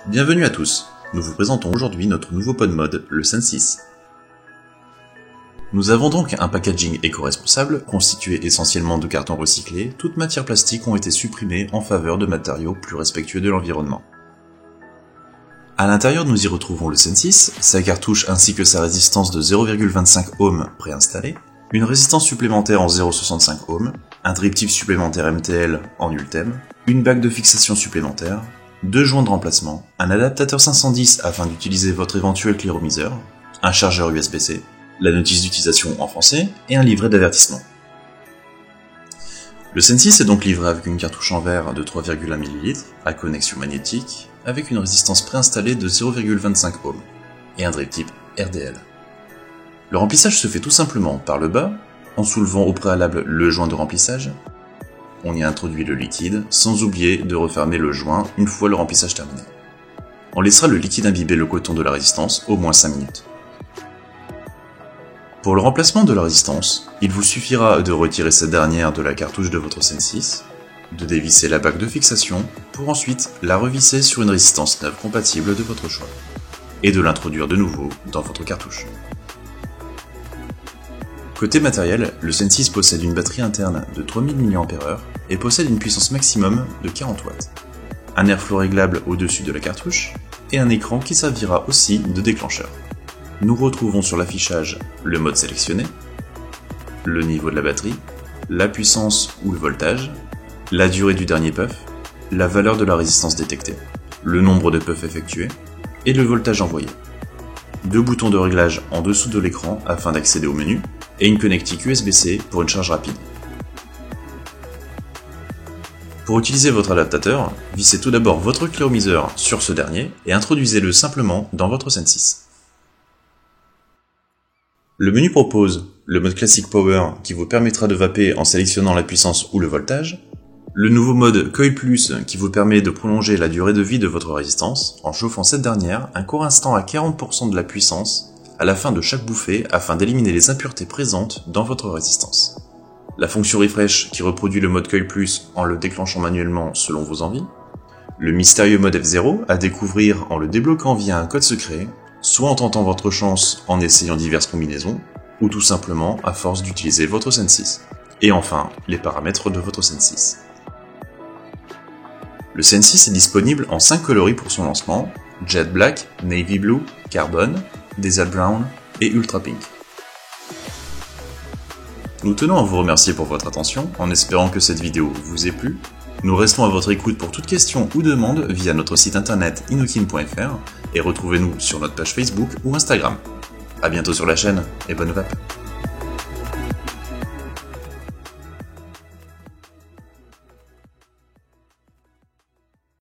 Bienvenue à tous, nous vous présentons aujourd'hui notre nouveau pod mode, le Sensis. Nous avons donc un packaging éco-responsable, constitué essentiellement de carton recyclé. Toutes matières plastiques ont été supprimées en faveur de matériaux plus respectueux de l'environnement. À l'intérieur, nous y retrouvons le Sensis, sa cartouche ainsi que sa résistance de 0,25 ohms préinstallée, une résistance supplémentaire en 0,65 ohms, un drip tip supplémentaire MTL en Ultem, une bague de fixation supplémentaire, 2 joints de remplacement, un adaptateur 510 afin d'utiliser votre éventuel cléromiseur, un chargeur USB-C, la notice d'utilisation en français et un livret d'avertissement. Le Sensis est donc livré avec une cartouche en verre de 3,1 ml à connexion magnétique avec une résistance préinstallée de 0,25 ohms et un drip tip RDL. Le remplissage se fait tout simplement par le bas, en soulevant au préalable le joint de remplissage. On y introduit le liquide, sans oublier de refermer le joint une fois le remplissage terminé. On laissera le liquide imbiber le coton de la résistance au moins 5 minutes. Pour le remplacement de la résistance, il vous suffira de retirer cette dernière de la cartouche de votre Sensis, de dévisser la bague de fixation pour ensuite la revisser sur une résistance neuve compatible de votre choix, et de l'introduire de nouveau dans votre cartouche. Côté matériel, le Sensis possède une batterie interne de 3000 mAh et possède une puissance maximum de 40 watts, un airflow réglable au-dessus de la cartouche et un écran qui servira aussi de déclencheur. Nous retrouvons sur l'affichage le mode sélectionné, le niveau de la batterie, la puissance ou le voltage, la durée du dernier puff, la valeur de la résistance détectée, le nombre de puffs effectués et le voltage envoyé. 2 boutons de réglage en dessous de l'écran afin d'accéder au menu, et une connectique USB-C pour une charge rapide. Pour utiliser votre adaptateur, vissez tout d'abord votre cléromiseur sur ce dernier et introduisez-le simplement dans votre Sensis. Le menu propose le mode classique Power qui vous permettra de vaper en sélectionnant la puissance ou le voltage, le nouveau mode Coil Plus qui vous permet de prolonger la durée de vie de votre résistance en chauffant cette dernière un court instant à 40% de la puissance à la fin de chaque bouffée afin d'éliminer les impuretés présentes dans votre résistance. La fonction Refresh qui reproduit le mode Coil Plus en le déclenchant manuellement selon vos envies. Le mystérieux mode F0 à découvrir en le débloquant via un code secret, soit en tentant votre chance en essayant diverses combinaisons, ou tout simplement à force d'utiliser votre Sensis. Et enfin, les paramètres de votre Sensis. Le Sensis est disponible en 5 coloris pour son lancement, Jet Black, Navy Blue, Carbon, Desert Brown et Ultra Pink. Nous tenons à vous remercier pour votre attention, en espérant que cette vidéo vous ait plu. Nous restons à votre écoute pour toute question ou demande via notre site internet inokin.fr et retrouvez-nous sur notre page Facebook ou Instagram. A bientôt sur la chaîne et bonne vape!